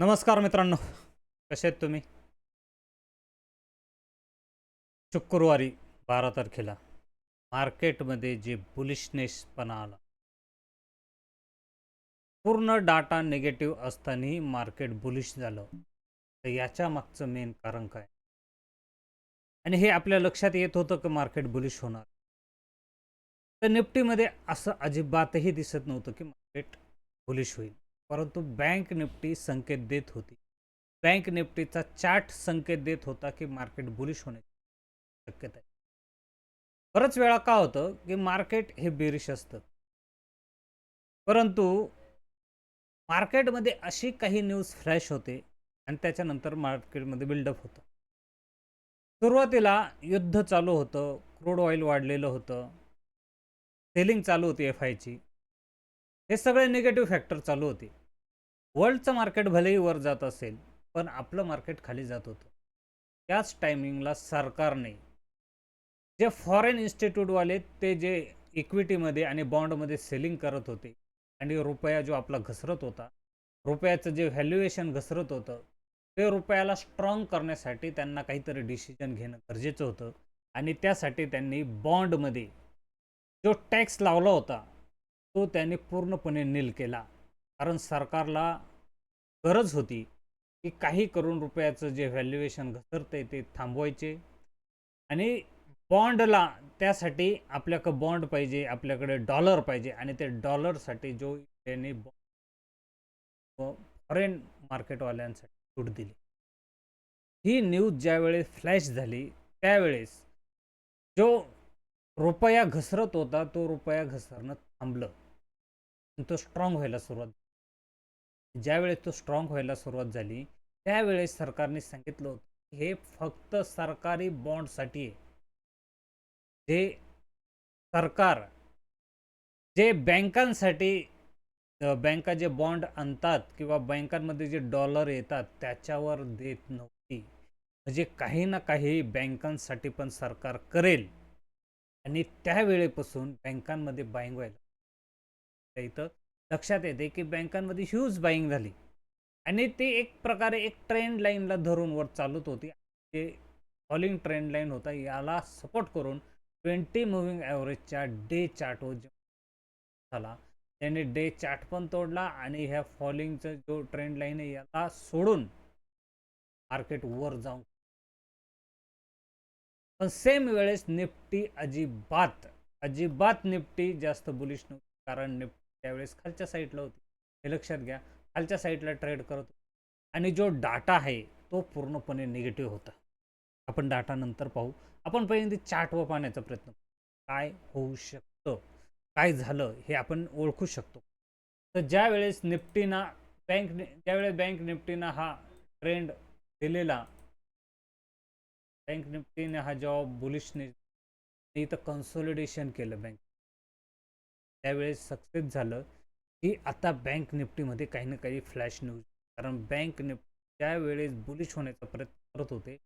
नमस्कार मित्रांनो, कसे आहेत तुम्ही? शुक्रवारी 12 तारखेला मार्केटमध्ये जे बुलिशनेसपणा आला, पूर्ण डाटा निगेटिव्ह असतानाही मार्केट बुलिश झालं. तर याच्या मागचं मेन कारण काय? आणि हे आपल्या लक्षात येत होतं की मार्केट बुलिश होणार. तर निफ्टीमध्ये असं अजिबातही दिसत नव्हतं की मार्केट बुलिश होईल. परंतु बँक निफ्टी संकेत देत होती. बँक निफ्टीचा चार्ट संकेत देत होता की मार्केट बुलिश होण्याची शक्यता आहे. बरंच वेळा का होतं की मार्केट हे बेरिश असतं, परंतु मार्केटमध्ये अशी काही न्यूज फ्लॅश होते आणि त्याच्यानंतर मार्केटमध्ये बिल्डअप होतं. सुरुवातीला युद्ध चालू होतं, क्रूड ऑइल वाढलेलं होतं, सेलिंग चालू होती एफआयची. हे सगळे निगेटिव्ह फॅक्टर चालू होते. वर्ल्डचं मार्केट भलेही वर जात असेल, पण आपलं मार्केट खाली जात होतं. त्याच टायमिंगला सरकारने जे फॉरेन इन्स्टिट्यूटवाले ते जे इक्विटीमध्ये आणि बॉन्डमध्ये सेलिंग करत होते आणि रुपया जो आपला घसरत होता, रुपयाचं जे व्हॅल्युएशन घसरत होतं, ते रुपयाला स्ट्रॉंग करण्यासाठी त्यांना काहीतरी डिसिजन घेणं गरजेचं होतं. आणि त्यासाठी त्यांनी बॉन्डमध्ये जो टॅक्स लावला होता, तो त्यांनी पूर्णपणे नील केला. कारण सरकारला गरज होती की काही करून रुपयाचं जे व्हॅल्युएशन घसरतंय ते थांबवायचे. आणि बॉन्डला त्यासाठी आपल्याकडे बॉन्ड पाहिजे, आपल्याकडे डॉलर पाहिजे आणि ते डॉलरसाठी जो त्यांनी फॉरेन मार्केटवाल्यांसाठी सूट दिली. ही न्यूज ज्यावेळेस फ्लॅश झाली, त्यावेळेस जो रुपया घसरत होता तो रुपया घसरणं थांबलं. तो स्ट्रॉंग व्हायला सुरुवात. ज्यावेळेस तो स्ट्रॉंग व्हायला सुरुवात झाली, त्यावेळेस सरकारने सांगितलं होतं हे फक्त सरकारी बॉन्डसाठी आहे. जे सरकार जे बँकांसाठी बँका जे बॉन्ड आणतात किंवा बँकांमध्ये जे डॉलर येतात त्याच्यावर देत नव्हती. म्हणजे काही ना काही बँकांसाठी पण सरकार करेल. आणि त्यावेळेपासून बँकांमध्ये बाईंग व्हायला इथं लक्षात येते की बँकांमध्ये ह्यूज बाईंग झाली आणि ते एक प्रकारे एक ट्रेंड लाईनला धरून वर चालत होती. ते फॉलिंग ट्रेंड लाईन होता, याला सपोर्ट करून 20 मुव्हिंग ॲव्हरेजच्या डे चार्टवर झाला. त्याने डे चार्ट पण तोडला आणि ह्या फॉलिंगचा जो ट्रेंड लाईन आहे याला सोडून मार्केट वर जाऊन. पण सेम वेळेस निफ्टी अजिबात निफ्टी जास्त बुलिश नव्हती. कारण निफ्टी त्यावेळेस खालच्या साईडला होती, हे लक्षात घ्या. खालच्या साईडला ट्रेड करत होती आणि जो डाटा आहे तो पूर्णपणे निगेटिव्ह होता. आपण डाटा नंतर पाहू. आपण पहिल्यांदा चार्टवर पाहण्याचा प्रयत्न करू. काय होऊ शकतं, काय झालं हे आपण ओळखू शकतो. तर ज्यावेळेस ज्यावेळेस बँक निफ्टीनं हा ट्रेंड दिलेला, बँक निफ्टीने हा जॉब बुलिशने इथं कन्सोलिडेशन केलं बँक. त्यावेळेस सक्सेस झालं की आता बँक निफ्टीमध्ये काही ना काही फ्लॅश न्यूज. कारण बँक निफ्टी त्यावेळेस बुलिश होण्याचा प्रयत्न करत होते.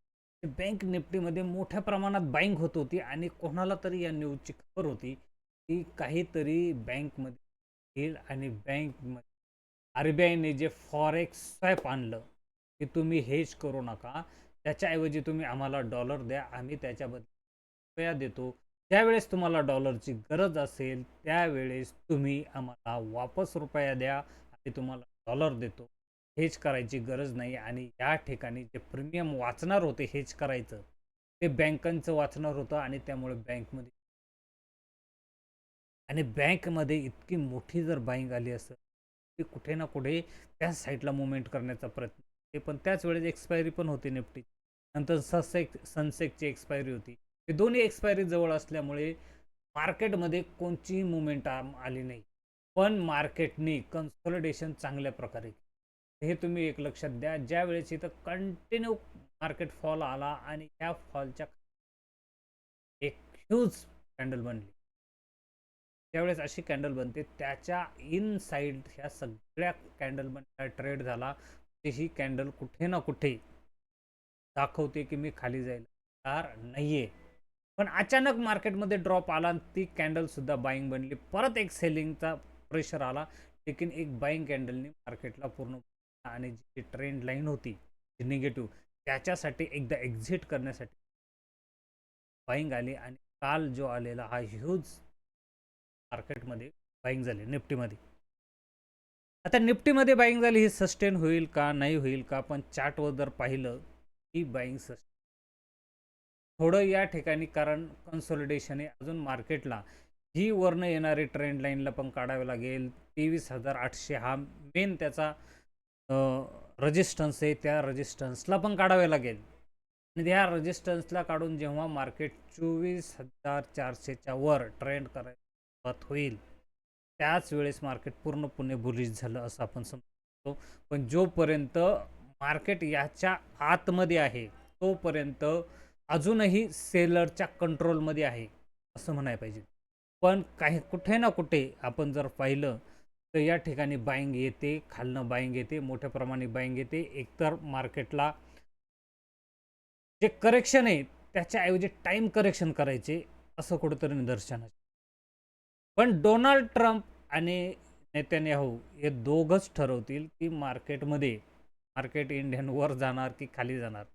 बँक निफ्टीमध्ये मोठ्या प्रमाणात बाईंग होत होती आणि कोणाला तरी या न्यूजची खबर होती की काहीतरी बँकमध्ये येईल आणि बँकमध्ये RBIने जे फॉरेक्स स्वॅप आणलं की तुम्ही हेज करू नका, त्याच्याऐवजी तुम्ही आम्हाला डॉलर द्या, आम्ही त्याच्याबद्दल रुपया देतो. ज्यावेळेस तुम्हाला डॉलरची गरज असेल त्यावेळेस तुम्ही आम्हाला वापस रुपया द्या, आम्ही तुम्हाला डॉलर देतो. हेज करायची गरज नाही. आणि या ठिकाणी जे प्रीमियम वाचणार होते हेज करायचं, ते बँकांचं वाचणार होतं आणि त्यामुळे बँकमध्ये इतकी मोठी जर बाईंग आली असेल की कुठे ना कुठे त्या साईडला मुवमेंट करण्याचा प्रयत्न. ते पण त्याच वेळेस एक्सपायरी पण होती निफ्टी. नंतर सनसेकची एक्सपायरी होती. हे दोन्ही एक्सपायरी जवळ असल्यामुळे मार्केटमध्ये कोणतीही मुवमेंट आली नाही. पण मार्केटने कन्सोलिडेशन चांगल्या प्रकारे, हे तुम्ही एक लक्षात द्या. ज्या वेळेस इथं कंटिन्यू मार्केट फॉल आला आणि ह्या फॉलच्या एक ह्यूज कॅन्डल बनली. त्यावेळेस अशी कॅन्डल बनते, त्याच्या इनसाइड ह्या सगळ्या कॅन्डल बनला ट्रेड झाला. ही कॅन्डल कुठे ना कुठे दाखवते की मी खाली जायला तयार नाहीये. पण अचानक मार्केटमध्ये ड्रॉप आला आणि ती कॅन्डल सुद्धा बाईंग बनली. परत एक सेलिंगचा प्रेशर आला, लेकिन एक बाईंग कॅन्डलनी मार्केटला पूर्ण आणि जी ट्रेंड लाईन होती जी निगेटिव्ह, त्याच्यासाठी एकदा एक्झिट करण्यासाठी बाईंग आली आणि काल जो आलेला हा ह्यूज मार्केटमध्ये बाईंग झाली निफ्टीमध्ये. आता निफ्टीमध्ये बाईंग झाली, ही सस्टेन होईल का नाही होईल का, पण चार्टवर जर पाहिलं ही बाईंग सस्टेन थोडं या ठिकाणी, कारण कन्सोलिडेशन आहे अजून मार्केटला. ही वरनं येणारी ट्रेंड लाईनला पण काढावे लागेल. 23,800 हा मेन त्याचा रेजिस्टन्स आहे, त्या रेजिस्टन्सला पण काढावे लागेल. आणि त्या रेजिस्टन्सला काढून जेव्हा मार्केट 24,400च्या वर ट्रेंड करायला सुरुवात होईल, त्याच वेळेस मार्केट पूर्णपणे बुलिश झालं असं आपण समजतो. पण जोपर्यंत मार्केट याच्या आतमध्ये आहे तोपर्यंत अजूनही सेलरच्या कंट्रोलमध्ये आहे असं म्हणायला पाहिजे. पण काही कुठे ना कुठे आपण जर पाहिलं तर या ठिकाणी बाईंग येते, खालनं बाईंग येते, मोठ्या प्रमाणात बाईंग येते. एकतर मार्केटला जे करेक्शन आहे त्याच्याऐवजी टाइम करेक्शन करायचे असं कुठंतरी निदर्शन आहे. पण डोनाल्ड ट्रम्प आणि नेतन्याहू हे दोघंच ठरवतील की मार्केट इंडियन वर जाणार की खाली जाणार.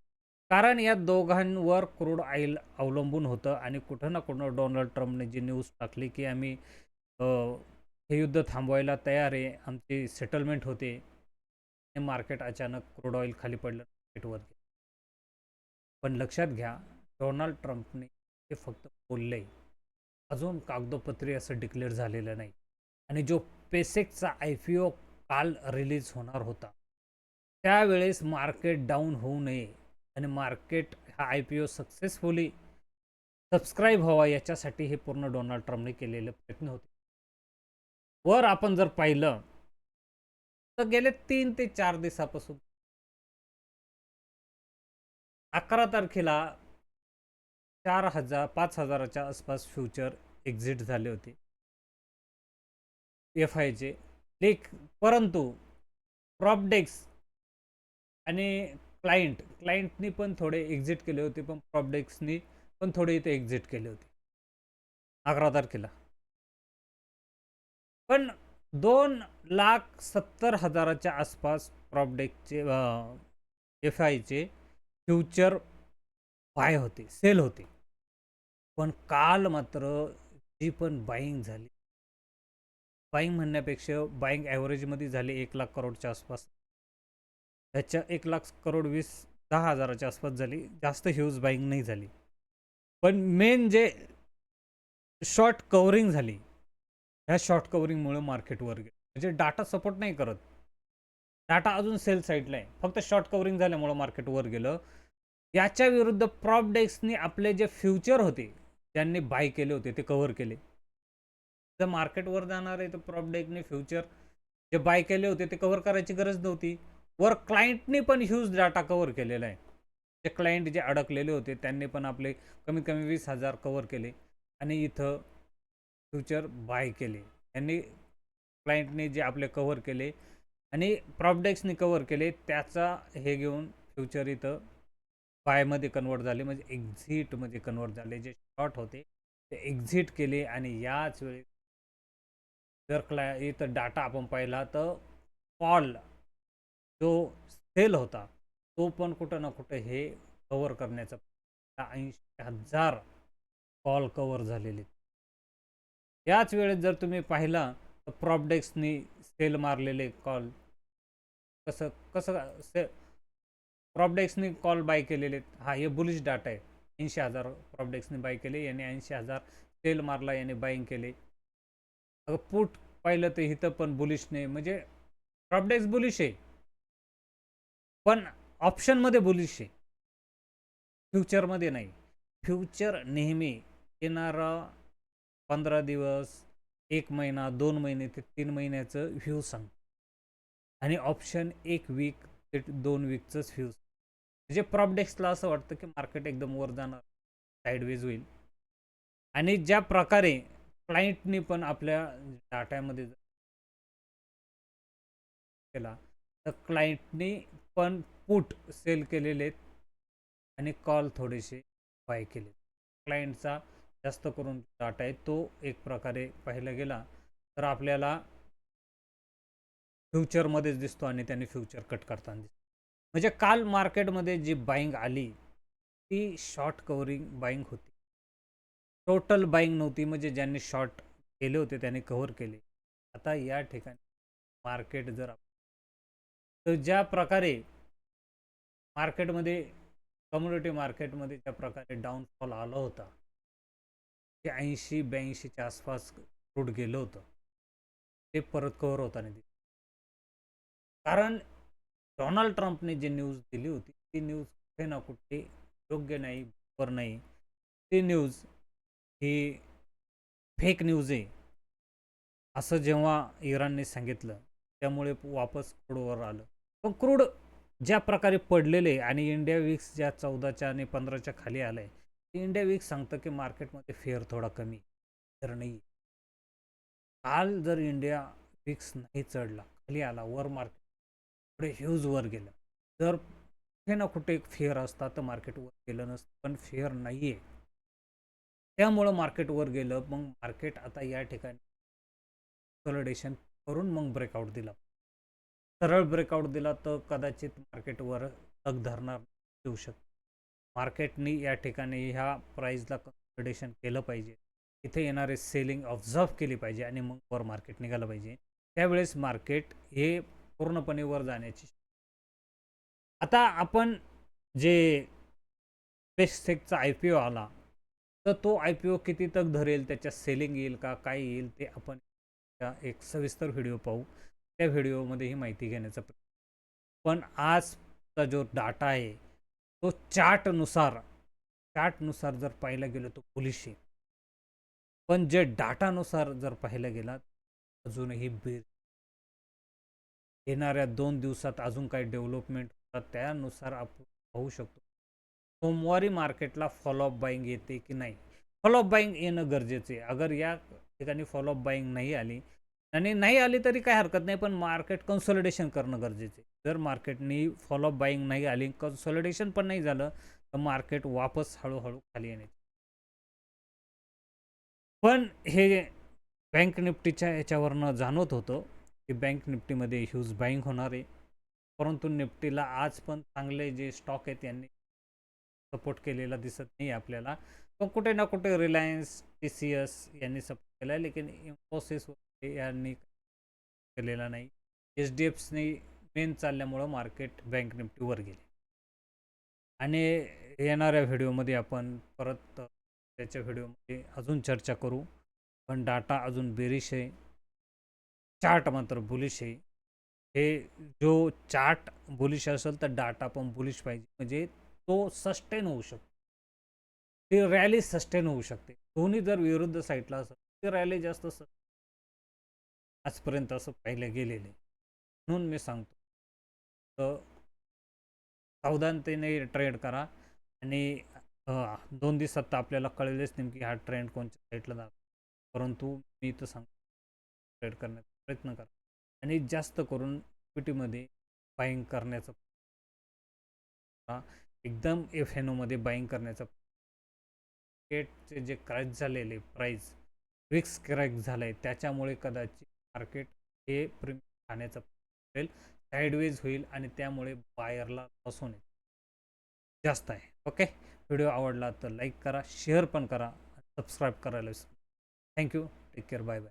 कारण या दोघांवर क्रूड ऑइल अवलंबून होतं आणि कुठं ना कुठं डोनाल्ड ट्रम्पने जी न्यूज टाकली की आम्ही हे युद्ध थांबवायला तयार आहे, आमची सेटलमेंट होते, हे मार्केट अचानक क्रूड ऑइल खाली पडलं मार्केटवर. पण लक्षात घ्या, डोनाल्ड ट्रम्पने हे फक्त बोललंय, अजून कागदोपत्री असं डिक्लेअर झालेलं नाही. आणि जो पेसेक्सचा IPO काल रिलीज होणार होता त्यावेळेस मार्केट डाऊन होऊ नये आणि मार्केट हा IPO सक्सेसफुली सबस्क्राईब व्हावा याच्यासाठी हे पूर्ण डोनाल्ड ट्रम्पने केलेले प्रयत्न होते. वर आपण जर पाहिलं तर गेले 3 ते 4 दिवसापासून 11 तारखेला 5,000च्या आसपास फ्युचर एक्झिट झाले होते FIचे लेख. परंतु प्रॉपडेक्स आणि क्लायंटनी पण थोडे एक्झिट केले होते, पण प्रॉपडेक्सनी पण थोडे इथे एक्झिट केले होते 11 तारखेला. पण 2,70,000च्या आसपास प्रॉपडेक्सचे FIचे फ्युचर बाय होते, सेल होते. पण काल मात्र जी पण बाईंग झाली, बाईंग म्हणण्यापेक्षा बाईंग ॲव्हरेजमध्ये झाली 1,00,000 करोडच्या आसपास. त्याच्या 1,00,000 करोड 10,000च्या आसपास झाली, जास्त ह्यूज बाईंग नाही झाली. पण मेन जे शॉर्ट कव्हरिंग झाली, ह्या शॉर्ट कव्हरिंगमुळे मार्केट वर गेलं. म्हणजे डाटा सपोर्ट नाही करत, डाटा अजून सेल साईडला आहे, फक्त शॉर्ट कव्हरिंग झाल्यामुळे मार्केट वर गेलं. याच्या विरुद्ध प्रॉपडेक्सने आपले जे फ्युचर होते त्यांनी बाय केले होते ते कव्हर केले. जर मार्केट वर जाणार आहे तर प्रॉपडेक्सने फ्युचर जे बाय केले होते ते कव्हर करायची गरज नव्हती. वर क्लायंटने पण ह्यूज डाटा कव्हर केलेला आहे. जे क्लायंट जे अडकलेले होते त्यांनी पण आपले कमीत कमी 20,000 कव्हर केले आणि इथं फ्युचर बाय केले. यांनी क्लायंटने जे आपले कव्हर केले आणि प्रॉपडेक्सने कव्हर केले, त्याचा हे घेऊन फ्युचर इथं बायमध्ये कन्वर्ट झाले, म्हणजे एक्झिटमध्ये कन्वर्ट झाले. जे शॉर्ट होते ते एक्झिट केले. आणि याच वेळी जर इथं डाटा आपण पाहिला तर कॉल जो सेल होता तो पण कुठं ना कुठं हे कव्हर करण्याचा 80,000 कॉल कव्हर झालेले. याच वेळेस जर तुम्ही पाहिला तर प्रॉपडेक्सनी सेल मारलेले कॉल कसं कसं प्रॉपडेक्सनी कॉल बाय केलेले. हा हे बुलिश डाटा आहे. 80,000 प्रॉपडेक्सने बाय केले, याने 80,000 सेल मारला, याने बाईंग केले. अगं पुट पाहिलं तर इथं पण बुलिश नाही, म्हणजे प्रॉपडेक्स बुलिश आहे पण ऑप्शनमध्ये बुलिश आहे, फ्युचरमध्ये नाही. फ्युचर नेहमी येणारा 15 दिवस, 1 महिना, 2 महिने ते 3 महिन्याचं व्ह्यू सांग, आणि ऑप्शन 1 वीक ते 2 वीकचंच व्ह्यू. म्हणजे प्रॉपडेक्सला असं वाटतं की मार्केट एकदम वर जाणार, साईडवेज होईल. आणि ज्या प्रकारे क्लायंटनी पण आपल्या डाटामध्ये केला तर क्लायंटनी पण पुट सेल केलेले आहेत आणि कॉल थोडेसे बाय केले. क्लायंटचा जास्त करून डाटा आहे तो एक प्रकारे पाहायला गेला तर आपल्याला फ्युचरमध्येच दिसतो आणि त्यांनी फ्युचर कट करताना दिसतो. म्हणजे काल मार्केटमध्ये जी बाईंग आली ती शॉर्ट कव्हरिंग बाईंग होती, टोटल बाईंग नव्हती. म्हणजे ज्यांनी शॉर्ट केले होते त्यांनी कव्हर केले. आता या ठिकाणी मार्केट जर तर ज्या प्रकारे मार्केटमध्ये कम्युनिटी मार्केटमध्ये ज्या प्रकारे डाऊनफॉल आला होता, ते 80-82च्या आसपास क्रूड गेलं होतं, ते परत कव्हर होताना दिसतं. कारण डोनाल्ड ट्रम्पने जी न्यूज दिली होती ती न्यूज कुठे ना कुठे योग्य नाही, बरोबर नाही. ती न्यूज ही फेक न्यूज आहे असं जेव्हा इराणने सांगितलं, त्यामुळे वापस क्रूडवर आलं. पण क्रूड ज्या प्रकारे पडलेले आणि इंडिया विक्स ज्या 14च्या आणि 15च्या खाली आलाय, इंडिया विक्स सांगतं की मार्केटमध्ये फेअर थोडा कमी तर नाही. काल जर इंडिया विक्स नाही चढला, खाली आला, वर मार्केट पुढे ह्यूज वर गेलं, जर कुठे ना कुठे एक फेअर असता तर मार्केट वर गेलं नसतं. पण फेअर नाहीये, त्यामुळं मार्केट वर गेलं. मग मार्केट आता या ठिकाणी कन्सोलिडेशन करून मग ब्रेकआउट दिला. सरळ ब्रेकआउट दिला तर कदाचित मार्केटवर तग धरणार येऊ शकते. मार्केटनी या ठिकाणी ह्या प्राईजला कन्सोलिडेशन केलं पाहिजे, इथे येणारे सेलिंग ऑब्झर्व केली पाहिजे आणि मग वर मार्केट निघालं पाहिजे. त्यावेळेस मार्केट हे पूर्णपणे वर जाण्याची. आता आपण जे स्पेसटेकचा IPO आला, तर तो IPO किती तक धरेल, त्याच्या सेलिंग येईल का, काय येईल, ते आपण एक सविस्तर व्हिडिओ पाहू. त्या व्हिडिओमध्ये ही माहिती घेण्याचा पण आजचा जो डाटा आहे तो चार्टनुसार जर पाहायला गेलो तो बुलिश आहे. पण जे डाटानुसार जर पाहायला गेला अजूनही येणाऱ्या 2 दिवसात अजून काही डेव्हलपमेंट होतात, त्यानुसार आपण पाहू शकतो सोमवारी मार्केटला फॉलोअप बाईंग येते की नाही. फॉलोअप बाईंग येणं गरजेचं आहे. अगर या ठिकाणी फॉलोअप बाईंग नाही आली आणि नाही आली तरी काही हरकत नाही, पण मार्केट कन्सोलिडेशन करणं गरजेचं आहे. जर मार्केटनी फॉलोअप बाईंग नाही आली, कन्सोलिडेशन पण नाही झालं, तर मार्केट वापस हळूहळू खाली येणे. पण हे बँक निफ्टीच्या याच्यावरनं जाणवत होतं की बँक निफ्टीमध्ये ह्यूज बाईंग होणार आहे. परंतु निफ्टीला आज पण चांगले जे स्टॉक आहेत यांनी सपोर्ट केलेला दिसत नाही आपल्याला. पण कुठे ना कुठे रिलायन्स, TCS यांनी सपोर्ट केला आहे, लेकिन इन्फोसिस यांनी केलेला नाही. HDFCने मेन चालल्यामुळं मार्केट बँक निफ्टीवर गेले. आणि येणाऱ्या व्हिडिओमध्ये आपण परत त्याच्या व्हिडिओमध्ये अजून चर्चा करू. पण डाटा अजून बेरिश आहे, चार्ट मात्र बुलिश आहे. हे जो चार्ट बुलिश असेल तर डाटा पण बुलिश पाहिजे, म्हणजे तो सस्टेन होऊ शकतो, ती रॅली सस्टेन होऊ शकते. दोन्ही जर विरुद्ध साईडला असेल ती रॅली जास्त आजपर्यंत असं पाहिलं गेलेलं आहे. म्हणून मी सांगतो तर सावधानतेने ट्रेड करा. आणि 2 दिवसात तर आपल्याला कळेलच नेमकी हा ट्रेंड कोणत्या साईडला जातो. परंतु मी तर सांगतो ट्रेड करण्याचा प्रयत्न करा आणि जास्त करून इक्विटीमध्ये बाईंग करण्याचा, एकदम FNOमध्ये बाईंग करण्याचा. मार्केटचे जे क्रॅश झालेले प्राईस विक्स क्रॅक झालंय, त्याच्यामुळे कदाचित मार्केट हे प्रीमियम खाण्याचा होईल, साईडवेज होईल आणि त्यामुळे बायरला लॉस होणे जास्त आहे. ओके, व्हिडिओ आवडला तर लाईक करा, शेअर पण करा, सबस्क्राईब करायला विसरू. Thank you, take care, bye bye.